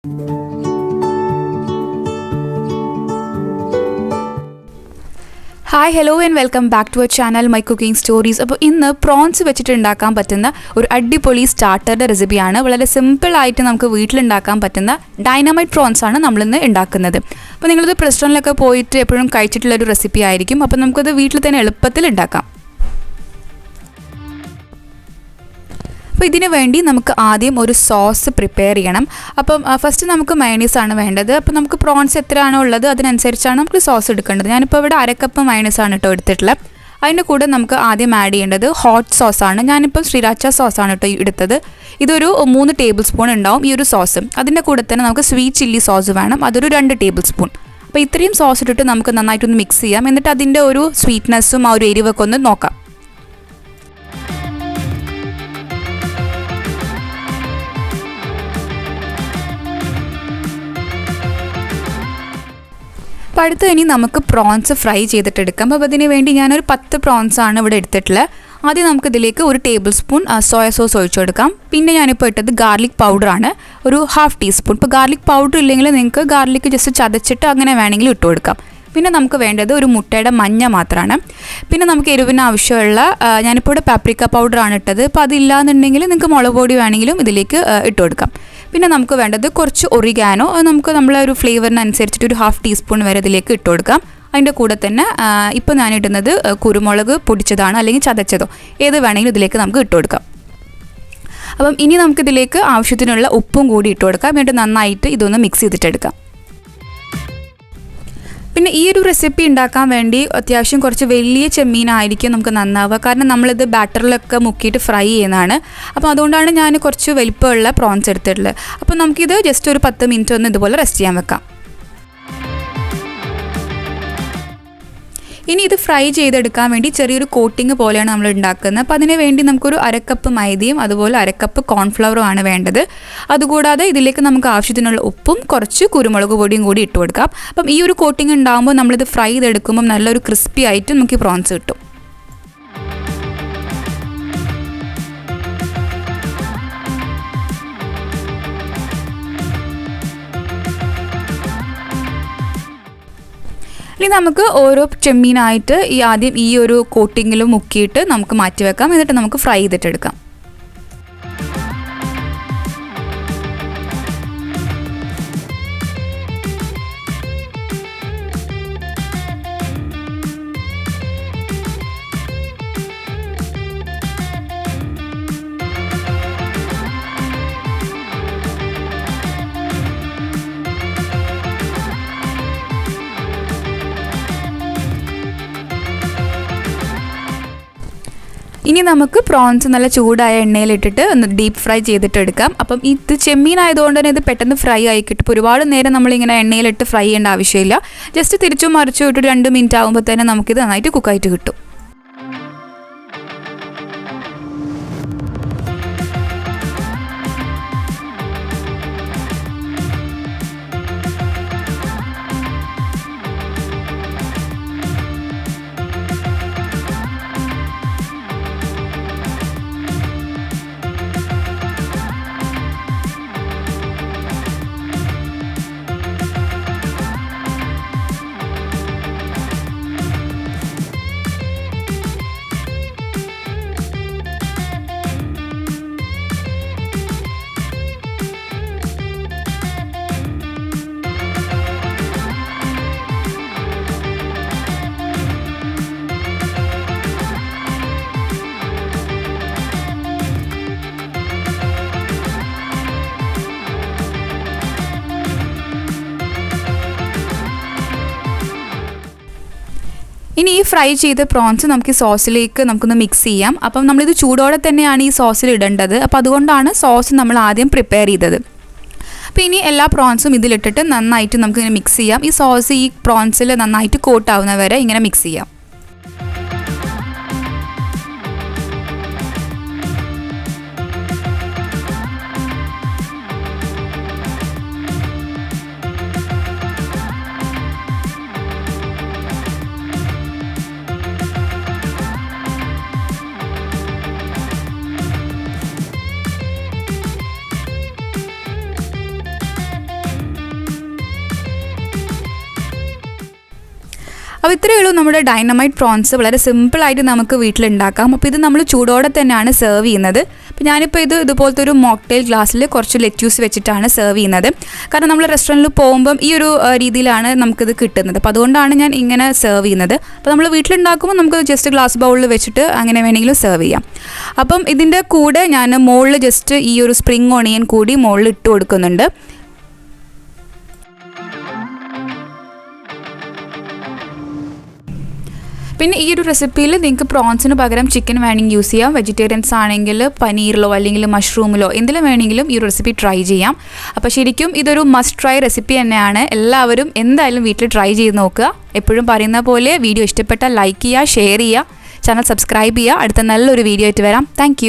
Hi, hello and welcome back to our channel My Cooking Stories. അപ്പോൾ ഇന്ന് prawns വെച്ചിട്ട് ഉണ്ടാക്കാൻ പറ്റുന്ന ഒരു അടിപൊളി സ്റ്റാർട്ടറുടെ റെസിപ്പിയാണ്. വളരെ സിമ്പിൾ ആയിട്ട് നമുക്ക് വീട്ടിലുണ്ടാക്കാൻ പറ്റുന്ന ഡൈനാമൈറ്റ് പ്രോൺസ് ആണ് നമ്മളിന്ന് ഉണ്ടാക്കുന്നത്. അപ്പോൾ നിങ്ങളിത് റെസ്റ്റോറൻറ്റിലൊക്കെ പോയിട്ട് എപ്പോഴും കഴിച്ചിട്ടുള്ള ഒരു റെസിപ്പി ആയിരിക്കും. അപ്പോൾ നമുക്കത് വീട്ടിൽ തന്നെ എളുപ്പത്തിൽ ഉണ്ടാക്കാം. അപ്പോൾ ഇതിനു വേണ്ടി നമുക്ക് ആദ്യം ഒരു സോസ് പ്രിപ്പയർ ചെയ്യണം. അപ്പം ഫസ്റ്റ് നമുക്ക് മയണൈസ് ആണ് വേണ്ടത്. അപ്പോൾ നമുക്ക് പ്രോൺസ് എത്രയാണോ ഉള്ളത് അതിനനുസരിച്ചാണ് നമുക്ക് സോസ് എടുക്കേണ്ടത്. ഞാനിപ്പോൾ ഇവിടെ 1/2 കപ്പ് മയണൈസ് ആണ് കേട്ടോ എടുത്തിട്ടുള്ളത്. അതിൻ്റെ കൂടെ നമുക്ക് ആദ്യം ആഡ് ചെയ്യേണ്ടത് ഹോട്ട് സോസാണ്. ഞാനിപ്പോൾ ശ്രീരാച്ച സോസാണ് കേട്ടോ എടുത്തത്. ഇതൊരു 3 ടേബിൾ സ്പൂൺ ഉണ്ടാവും ഈ ഒരു സോസ്. അതിൻ്റെ കൂടെ തന്നെ നമുക്ക് സ്വീറ്റ് ചില്ലി സോസ് വേണം, അതൊരു 2 ടേബിൾ സ്പൂൺ. അപ്പോൾ ഇത്രയും സോസ് ഇട്ടിട്ട് നമുക്ക് നന്നായിട്ടൊന്ന് മിക്സ് ചെയ്യാം. എന്നിട്ട് അതിൻ്റെ ഒരു സ്വീറ്റ്നെസ്സും ആ ഒരു എരിവൊക്കെ ഒന്ന് നോക്കാം. അപ്പോൾ അടുത്ത് ഇനി നമുക്ക് പ്രോൺസ് ഫ്രൈ ചെയ്തിട്ടെടുക്കാം. അപ്പോൾ അതിന് വേണ്ടി ഞാനൊരു 10 പ്രോൺസ് ആണ് ഇവിടെ എടുത്തിട്ടുള്ളത്. ആദ്യം നമുക്കിതിലേക്ക് 1 ടേബിൾ സ്പൂൺ സോയ സോസ് ഒഴിച്ചു കൊടുക്കാം. പിന്നെ ഞാനിപ്പോൾ ഇട്ടത് ഗാർലിക് പൗഡറാണ്, ഒരു 1/2 ടീസ്പൂൺ. ഇപ്പോൾ ഗാർലിക് പൗഡർ ഇല്ലെങ്കിൽ നിങ്ങൾക്ക് ഗാർലിക് ജസ്റ്റ് ചതച്ചിട്ട് അങ്ങനെ വേണമെങ്കിൽ ഇട്ട് കൊടുക്കാം. പിന്നെ നമുക്ക് വേണ്ടത് ഒരു മുട്ടയുടെ മഞ്ഞ മാത്രമാണ്. പിന്നെ നമുക്ക് എരിവിന് ആവശ്യമുള്ള ഞാനിപ്പോൾ ഇവിടെ പാപ്രിക്ക പൗഡറാണ് ഇട്ടത്. അപ്പോൾ അതില്ലാന്നുണ്ടെങ്കിൽ നിങ്ങൾക്ക് മുളക് പൊടി വേണമെങ്കിലും ഇതിലേക്ക് ഇട്ട് കൊടുക്കാം. പിന്നെ നമുക്ക് വേണ്ടത് കുറച്ച് ഒറിഗാനോ, നമുക്ക് നമ്മളെ ഒരു ഫ്ലേവറിനനുസരിച്ചിട്ട് ഒരു 1/2 ടീസ്പൂൺ വരെ ഇതിലേക്ക് ഇട്ട് കൊടുക്കാം. അതിൻ്റെ കൂടെ തന്നെ ഇപ്പോൾ ഞാൻ ഇടുന്നത് കുരുമുളക് പൊടിച്ചതാണ് അല്ലെങ്കിൽ ചതച്ചതോ ഏത് വേണമെങ്കിലും ഇതിലേക്ക് നമുക്ക് ഇട്ട് കൊടുക്കാം. അപ്പം ഇനി നമുക്കിതിലേക്ക് ആവശ്യത്തിനുള്ള ഉപ്പും കൂടി ഇട്ട് കൊടുക്കാം. എന്നിട്ട് നന്നായിട്ട് ഇതൊന്ന് മിക്സ് ചെയ്തിട്ടെടുക്കാം. പിന്നെ ഈ ഒരു റെസിപ്പി ഉണ്ടാക്കാൻ വേണ്ടി അത്യാവശ്യം കുറച്ച് വലിയ ചെമ്മീനായിരിക്കും നമുക്ക് നന്നാവുക. കാരണം നമ്മളിത് ബാറ്ററിലൊക്കെ മുക്കിയിട്ട് ഫ്രൈ ചെയ്യുന്നതാണ്. അപ്പോൾ അതുകൊണ്ടാണ് ഞാൻ കുറച്ച് വലിപ്പമുള്ള പ്രോൺസ് എടുത്തിട്ടുള്ളത്. അപ്പോൾ നമുക്കിത് ജസ്റ്റ് ഒരു 10 മിനിറ്റ് ഒന്ന് ഇതുപോലെ റെസ്റ്റ് ചെയ്യാൻ വെക്കാം. ഇനി ഇത് ഫ്രൈ ചെയ്തെടുക്കാൻ വേണ്ടി ചെറിയൊരു കോട്ടിങ് പോലെയാണ് നമ്മൾ ഉണ്ടാക്കുന്നത്. അപ്പോൾ അതിന് വേണ്ടി നമുക്കൊരു 1/2 കപ്പ് മൈദയും അതുപോലെ 1/2 കപ്പ് കോൺഫ്ലവറും ആണ് വേണ്ടത്. അതുകൂടാതെ ഇതിലേക്ക് നമുക്ക് ആവശ്യത്തിനുള്ള ഉപ്പും കുറച്ച് കുരുമുളക് പൊടിയും കൂടി ഇട്ട് കൊടുക്കാം. അപ്പം ഈ ഒരു കോട്ടിങ് ഉണ്ടാകുമ്പോൾ നമ്മളിത് ഫ്രൈ ചെയ്തെടുക്കുമ്പോൾ നല്ലൊരു ക്രിസ്പി ആയിട്ട് നമുക്ക് പ്രോൺസ് കിട്ടും. ഇനി നമുക്ക് ഓരോ ചെമ്മീനായിട്ട് ആദ്യം ഈ ഒരു കോട്ടിങ്ങിൽ മുക്കിയിട്ട് നമുക്ക് മാറ്റി വെക്കാം. എന്നിട്ട് നമുക്ക് ഫ്രൈ ചെയ്തിട്ടെടുക്കാം. ഇനി നമുക്ക് പ്രോൺസ് നല്ല ചൂടായ എണ്ണയിലിട്ടിട്ട് ഒന്ന് ഡീപ്പ് ഫ്രൈ ചെയ്തിട്ടെടുക്കാം. അപ്പം ഇത് ചെമ്മീൻ ആയതുകൊണ്ട് തന്നെ ഇത് പെട്ടെന്ന് ഫ്രൈ ആയി കിട്ടും. ഇപ്പോൾ ഒരുപാട് നേരം നമ്മളിങ്ങനെ എണ്ണയിലിട്ട് ഫ്രൈ ചെയ്യേണ്ട ആവശ്യമില്ല. ജസ്റ്റ് തിരിച്ചും മറിച്ചും ഇട്ട് 2 മിനിറ്റ് ആകുമ്പോൾ തന്നെ നമുക്കിത് നന്നായിട്ട് കുക്കായിട്ട് കിട്ടും. ഇനി ഈ ഫ്രൈ ചെയ്ത പ്രോൺസ് നമുക്ക് ഈ സോസിലേക്ക് നമുക്കൊന്ന് മിക്സ് ചെയ്യാം. അപ്പം നമ്മളിത് ചൂടോടെ തന്നെയാണ് ഈ സോസിൽ ഇടേണ്ടത്. അപ്പോൾ അതുകൊണ്ടാണ് സോസ് നമ്മൾ ആദ്യം പ്രിപ്പയർ ചെയ്തത്. അപ്പോൾ ഇനി എല്ലാ പ്രോൺസും ഇതിലിട്ടിട്ട് നന്നായിട്ട് നമുക്കിങ്ങനെ മിക്സ് ചെയ്യാം. ഈ സോസ് ഈ പ്രോൺസിൽ നന്നായിട്ട് കോട്ടാവുന്ന വരെ ഇങ്ങനെ മിക്സ് ചെയ്യാം. അപ്പോൾ ഇത്രയേ ഉള്ളൂ നമ്മുടെ ഡൈനമൈറ്റ് പ്രോൺസ്. വളരെ സിമ്പിളായിട്ട് നമുക്ക് വീട്ടിലുണ്ടാക്കാം. അപ്പോൾ ഇത് നമ്മൾ ചൂടോടെ തന്നെയാണ് സെർവ് ചെയ്യുന്നത്. അപ്പോൾ ഞാനിപ്പോൾ ഇതുപോലത്തെ ഒരു മോക്ടെയിൽ ഗ്ലാസ്സിൽ കുറച്ച് ലെറ്റ്യൂസ് വെച്ചിട്ടാണ് സെർവ് ചെയ്യുന്നത്. കാരണം നമ്മൾ റെസ്റ്റോറൻറ്റിൽ പോകുമ്പം ഈ ഒരു രീതിയിലാണ് നമുക്കിത് കിട്ടുന്നത്. അപ്പോൾ അതുകൊണ്ടാണ് ഞാൻ ഇങ്ങനെ സെർവ് ചെയ്യുന്നത്. അപ്പോൾ നമ്മൾ വീട്ടിലുണ്ടാക്കുമ്പോൾ നമുക്ക് ജസ്റ്റ് ഗ്ലാസ് ബൗളിൽ വെച്ചിട്ട് അങ്ങനെ വേണമെങ്കിലും സെർവ് ചെയ്യാം. അപ്പം ഇതിൻ്റെ കൂടെ ഞാൻ മുകളിൽ ജസ്റ്റ് ഈ ഒരു സ്പ്രിംഗ് ഓണിയൻ കൂടി മുകളിൽ ഇട്ട് കൊടുക്കുന്നുണ്ട്. പിന്നെ ഈ ഒരു റെസിപ്പിയിൽ നിങ്ങൾക്ക് പ്രോൺസിന് പകരം ചിക്കൻ വേണമെങ്കിൽ യൂസ് ചെയ്യാം. വെജിറ്റേറിയൻസ് ആണെങ്കിൽ പനീറിലോ അല്ലെങ്കിൽ മഷ്റൂമിലോ എന്തിലും വേണമെങ്കിലും ഈ ഒരു റെസിപ്പി ട്രൈ ചെയ്യാം. അപ്പോൾ ശരിക്കും ഇതൊരു മസ്റ്റ് ട്രൈ റെസിപ്പി തന്നെയാണ്. എല്ലാവരും എന്തായാലും വീട്ടിൽ ട്രൈ ചെയ്ത് നോക്കുക. എപ്പോഴും പറയുന്ന പോലെ വീഡിയോ ഇഷ്ടപ്പെട്ടാൽ ലൈക്ക് ചെയ്യുക, ഷെയർ ചെയ്യുക, ചാനൽ സബ്സ്ക്രൈബ് ചെയ്യുക. അടുത്ത നല്ലൊരു വീഡിയോ ആയിട്ട് വരാം. താങ്ക്